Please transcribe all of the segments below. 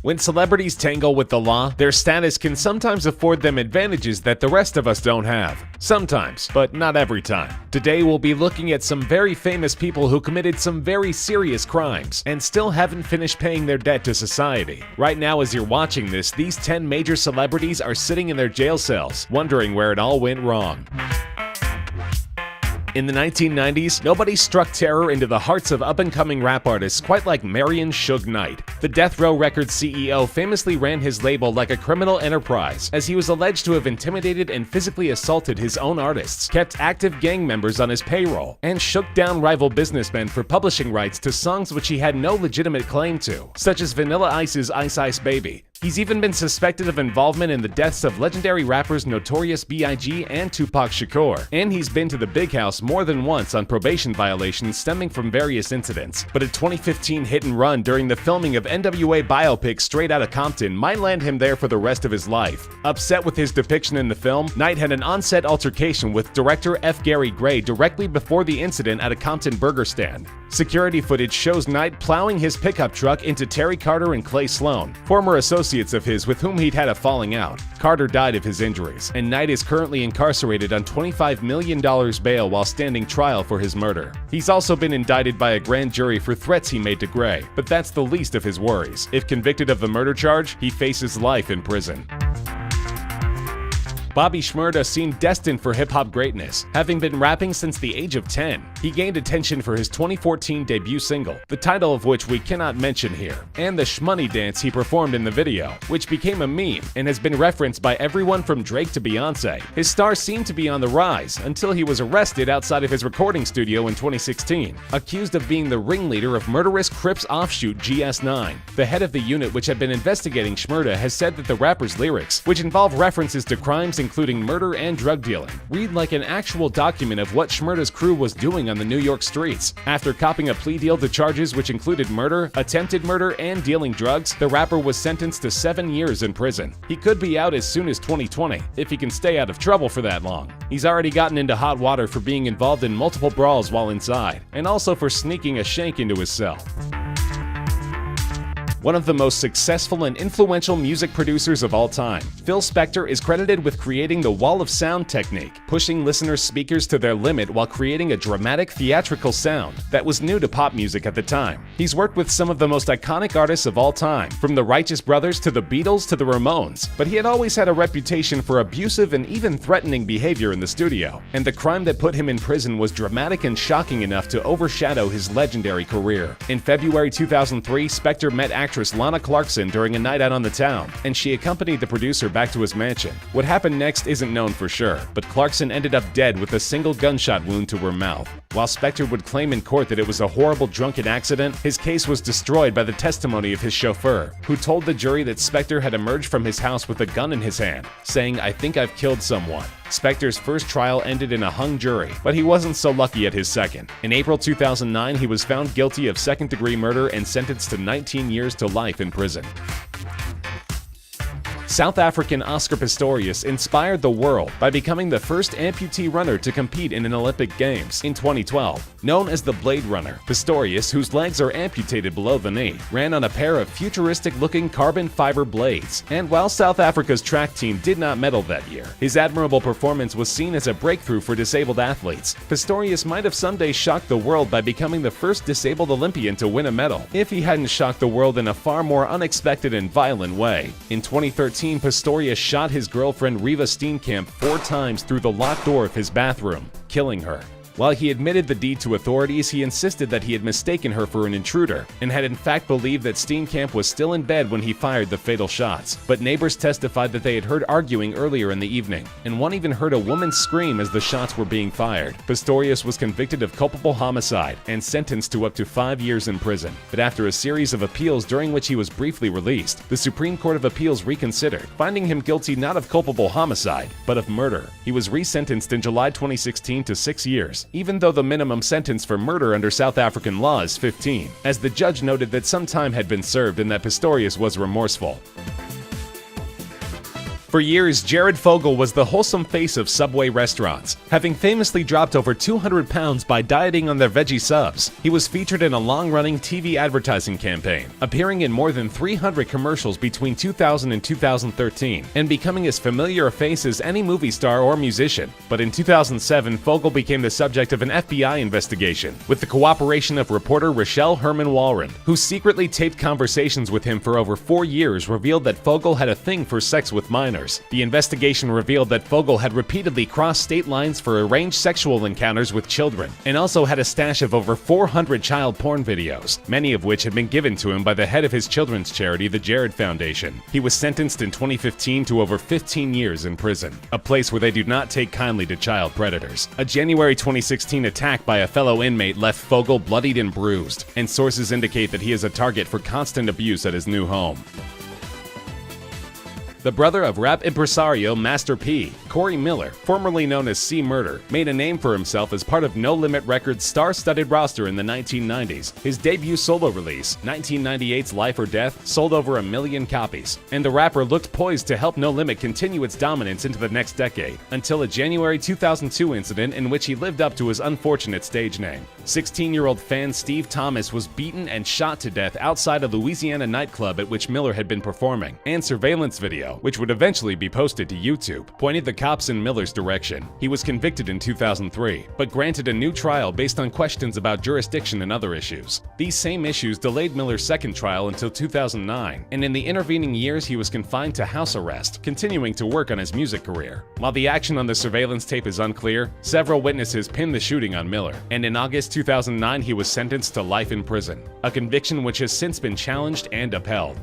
When celebrities tangle with the law, their status can sometimes afford them advantages that the rest of us don't have. Sometimes, but not every time. Today we'll be looking at some very famous people who committed some very serious crimes and still haven't finished paying their debt to society. Right now as you're watching this, these 10 major celebrities are sitting in their jail cells, wondering where it all went wrong. In the 1990s, nobody struck terror into the hearts of up-and-coming rap artists quite like Marion Suge Knight. The Death Row Records CEO famously ran his label like a criminal enterprise, as he was alleged to have intimidated and physically assaulted his own artists, kept active gang members on his payroll, and shook down rival businessmen for publishing rights to songs which he had no legitimate claim to, such as Vanilla Ice's Ice Ice Baby. He's even been suspected of involvement in the deaths of legendary rappers Notorious B.I.G. and Tupac Shakur, and he's been to the Big House more than once on probation violations stemming from various incidents. But a 2015 hit and run during the filming of NWA biopic Straight Outta Compton might land him there for the rest of his life. Upset with his depiction in the film, Knight had an on-set altercation with director F. Gary Gray directly before the incident at a Compton burger stand. Security footage shows Knight plowing his pickup truck into Terry Carter and Clay Sloan, former associates of his with whom he'd had a falling out. Carter died of his injuries, and Knight is currently incarcerated on $25 million bail while standing trial for his murder. He's also been indicted by a grand jury for threats he made to Gray, but that's the least of his worries. If convicted of the murder charge, he faces life in prison. Bobby Shmurda seemed destined for hip-hop greatness, having been rapping since the age of 10. He gained attention for his 2014 debut single, the title of which we cannot mention here, and the shmoney dance he performed in the video, which became a meme and has been referenced by everyone from Drake to Beyonce. His star seemed to be on the rise until he was arrested outside of his recording studio in 2016, accused of being the ringleader of murderous Crips offshoot GS9. The head of the unit which had been investigating Shmurda has said that the rapper's lyrics, which involve references to crimes including murder and drug dealing, read like an actual document of what Shmurda's crew was doing on the New York streets. After copping a plea deal to charges which included murder, attempted murder, and dealing drugs, the rapper was sentenced to 7 years in prison. He could be out as soon as 2020, if he can stay out of trouble for that long. He's already gotten into hot water for being involved in multiple brawls while inside, and also for sneaking a shank into his cell. One of the most successful and influential music producers of all time, Phil Spector is credited with creating the wall of sound technique, pushing listeners' speakers to their limit while creating a dramatic theatrical sound that was new to pop music at the time. He's worked with some of the most iconic artists of all time, from the Righteous Brothers to the Beatles to the Ramones, but he had always had a reputation for abusive and even threatening behavior in the studio, and the crime that put him in prison was dramatic and shocking enough to overshadow his legendary career. In February 2003, Spector met actress Lana Clarkson during a night out on the town, and she accompanied the producer back to his mansion. What happened next isn't known for sure, but Clarkson ended up dead with a single gunshot wound to her mouth. While Spector would claim in court that it was a horrible drunken accident, his case was destroyed by the testimony of his chauffeur, who told the jury that Spector had emerged from his house with a gun in his hand, saying, "I think I've killed someone." Spector's first trial ended in a hung jury, but he wasn't so lucky at his second. In April 2009, he was found guilty of second-degree murder and sentenced to 19 years to life in prison. South African Oscar Pistorius inspired the world by becoming the first amputee runner to compete in an Olympic Games in 2012. Known as the Blade Runner, Pistorius, whose legs are amputated below the knee, ran on a pair of futuristic-looking carbon fiber blades. And while South Africa's track team did not medal that year, his admirable performance was seen as a breakthrough for disabled athletes. Pistorius might have someday shocked the world by becoming the first disabled Olympian to win a medal, if he hadn't shocked the world in a far more unexpected and violent way. In 2013, Pistorius shot his girlfriend Riva Steenkamp 4 times through the locked door of his bathroom, killing her. While he admitted the deed to authorities, he insisted that he had mistaken her for an intruder and had in fact believed that Steenkamp was still in bed when he fired the fatal shots. But neighbors testified that they had heard arguing earlier in the evening, and one even heard a woman scream as the shots were being fired. Pistorius was convicted of culpable homicide and sentenced to up to 5 years in prison. But after a series of appeals during which he was briefly released, the Supreme Court of Appeals reconsidered, finding him guilty not of culpable homicide, but of murder. He was resentenced in July 2016 to 6 years, even though the minimum sentence for murder under South African law is 15, as the judge noted that some time had been served and that Pistorius was remorseful. For years, Jared Fogle was the wholesome face of Subway restaurants, having famously dropped over 200 pounds by dieting on their veggie subs. He was featured in a long-running TV advertising campaign, appearing in more than 300 commercials between 2000 and 2013, and becoming as familiar a face as any movie star or musician. But in 2007, Fogle became the subject of an FBI investigation, with the cooperation of reporter Rochelle Herman Walren, who secretly taped conversations with him for over 4 years, revealed that Fogle had a thing for sex with minors. The investigation revealed that Fogle had repeatedly crossed state lines for arranged sexual encounters with children, and also had a stash of over 400 child porn videos, many of which had been given to him by the head of his children's charity, the Jared Foundation. He was sentenced in 2015 to over 15 years in prison, a place where they do not take kindly to child predators. A January 2016 attack by a fellow inmate left Fogle bloodied and bruised, and sources indicate that he is a target for constant abuse at his new home. The brother of rap impresario Master P, Corey Miller, formerly known as C Murder, made a name for himself as part of No Limit Records' star-studded roster in the 1990s. His debut solo release, 1998's Life or Death, sold over 1 million copies, and the rapper looked poised to help No Limit continue its dominance into the next decade, until a January 2002 incident in which he lived up to his unfortunate stage name. 16-year-old fan Steve Thomas was beaten and shot to death outside a Louisiana nightclub at which Miller had been performing, and surveillance video, which would eventually be posted to YouTube, pointed the cops in Miller's direction. He was convicted in 2003, but granted a new trial based on questions about jurisdiction and other issues. These same issues delayed Miller's second trial until 2009, and in the intervening years he was confined to house arrest, continuing to work on his music career. While the action on the surveillance tape is unclear, several witnesses pinned the shooting on Miller, and in August 2009 he was sentenced to life in prison, a conviction which has since been challenged and upheld.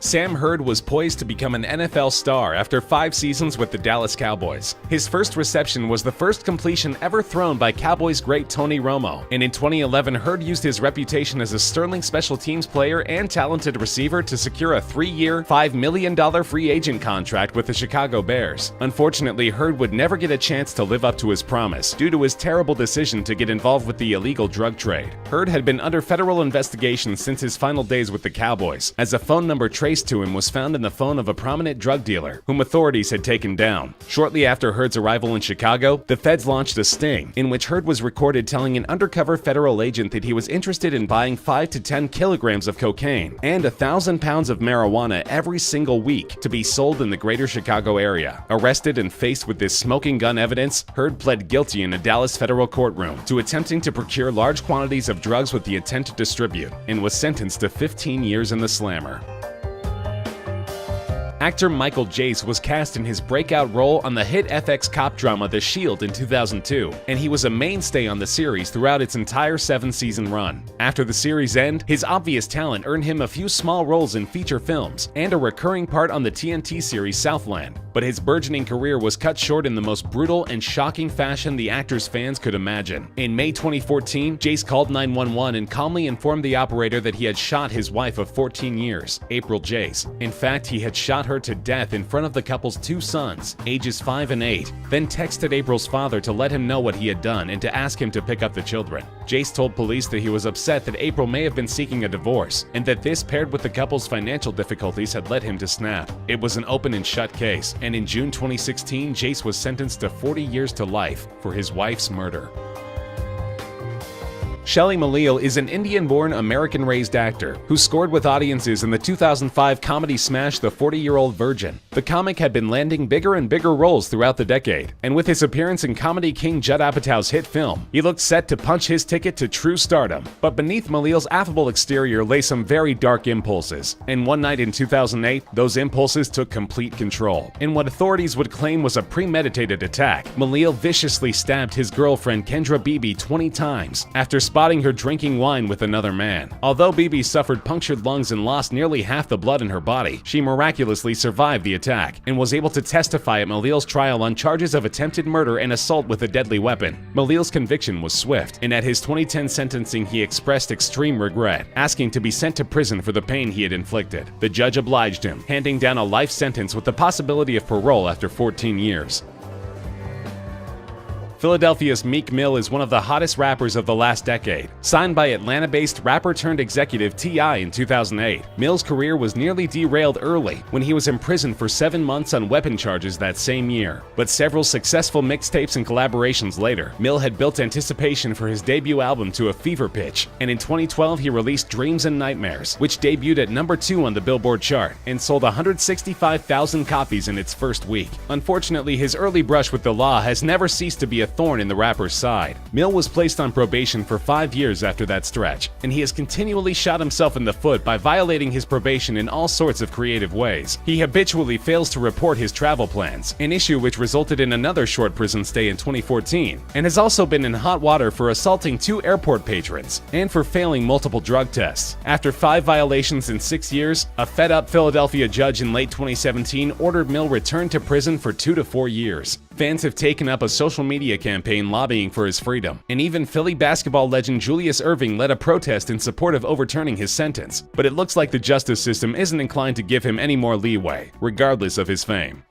Sam Hurd was poised to become an NFL star after 5 seasons with the Dallas Cowboys. His first reception was the first completion ever thrown by Cowboys great Tony Romo, and in 2011 Hurd used his reputation as a sterling special teams player and talented receiver to secure a 3-year, $5 million free agent contract with the Chicago Bears. Unfortunately, Hurd would never get a chance to live up to his promise due to his terrible decision to get involved with the illegal drug trade. Hurd had been under federal investigation since his final days with the Cowboys, as a phone number traced to him was found in the phone of a prominent drug dealer, whom authorities had taken down. Shortly after Hurd's arrival in Chicago, the feds launched a sting, in which Hurd was recorded telling an undercover federal agent that he was interested in buying 5 to 10 kilograms of cocaine and 1,000 pounds of marijuana every single week to be sold in the greater Chicago area. Arrested and faced with this smoking gun evidence, Hurd pled guilty in a Dallas federal courtroom to attempting to procure large quantities of drugs with the intent to distribute, and was sentenced to 15 years in the slammer. Actor Michael Jace was cast in his breakout role on the hit FX cop drama The Shield in 2002, and he was a mainstay on the series throughout its entire 7-season run. After the series' end, his obvious talent earned him a few small roles in feature films and a recurring part on the TNT series Southland, but his burgeoning career was cut short in the most brutal and shocking fashion the actor's fans could imagine. In May 2014, Jace called 911 and calmly informed the operator that he had shot his wife of 14 years, April Jace. In fact, he had shot her to death in front of the couple's 2 sons, ages 5 and 8, then texted April's father to let him know what he had done and to ask him to pick up the children. Jace told police that he was upset that April may have been seeking a divorce, and that this paired with the couple's financial difficulties had led him to snap. It was an open and shut case, and in June 2016, Jace was sentenced to 40 years to life for his wife's murder. Shelley Malil is an Indian-born, American-raised actor who scored with audiences in the 2005 comedy smash The 40-Year-Old Virgin. The comic had been landing bigger and bigger roles throughout the decade, and with his appearance in comedy king Judd Apatow's hit film, he looked set to punch his ticket to true stardom. But beneath Malil's affable exterior lay some very dark impulses, and one night in 2008, those impulses took complete control. In what authorities would claim was a premeditated attack, Malil viciously stabbed his girlfriend Kendra Beebe 20 times after spotting her drinking wine with another man. Although Beebe suffered punctured lungs and lost nearly half the blood in her body, she miraculously survived the attack and was able to testify at Malil's trial on charges of attempted murder and assault with a deadly weapon. Malil's conviction was swift, and at his 2010 sentencing he expressed extreme regret, asking to be sent to prison for the pain he had inflicted. The judge obliged him, handing down a life sentence with the possibility of parole after 14 years. Philadelphia's Meek Mill is one of the hottest rappers of the last decade. Signed by Atlanta-based rapper-turned-executive T.I. in 2008, Mill's career was nearly derailed early when he was imprisoned for 7 months on weapon charges that same year. But several successful mixtapes and collaborations later, Mill had built anticipation for his debut album to a fever pitch, and in 2012 he released Dreams and Nightmares, which debuted at number 2 on the Billboard chart and sold 165,000 copies in its first week. Unfortunately, his early brush with the law has never ceased to be a thorn in the rapper's side. Mill was placed on probation for 5 years after that stretch, and he has continually shot himself in the foot by violating his probation in all sorts of creative ways. He habitually fails to report his travel plans, an issue which resulted in another short prison stay in 2014, and has also been in hot water for assaulting 2 airport patrons and for failing multiple drug tests. After 5 violations in 6 years, a fed-up Philadelphia judge in late 2017 ordered Mill returned to prison for 2 to 4 years. Fans have taken up a social media campaign lobbying for his freedom, and even Philly basketball legend Julius Erving led a protest in support of overturning his sentence. But it looks like the justice system isn't inclined to give him any more leeway, regardless of his fame.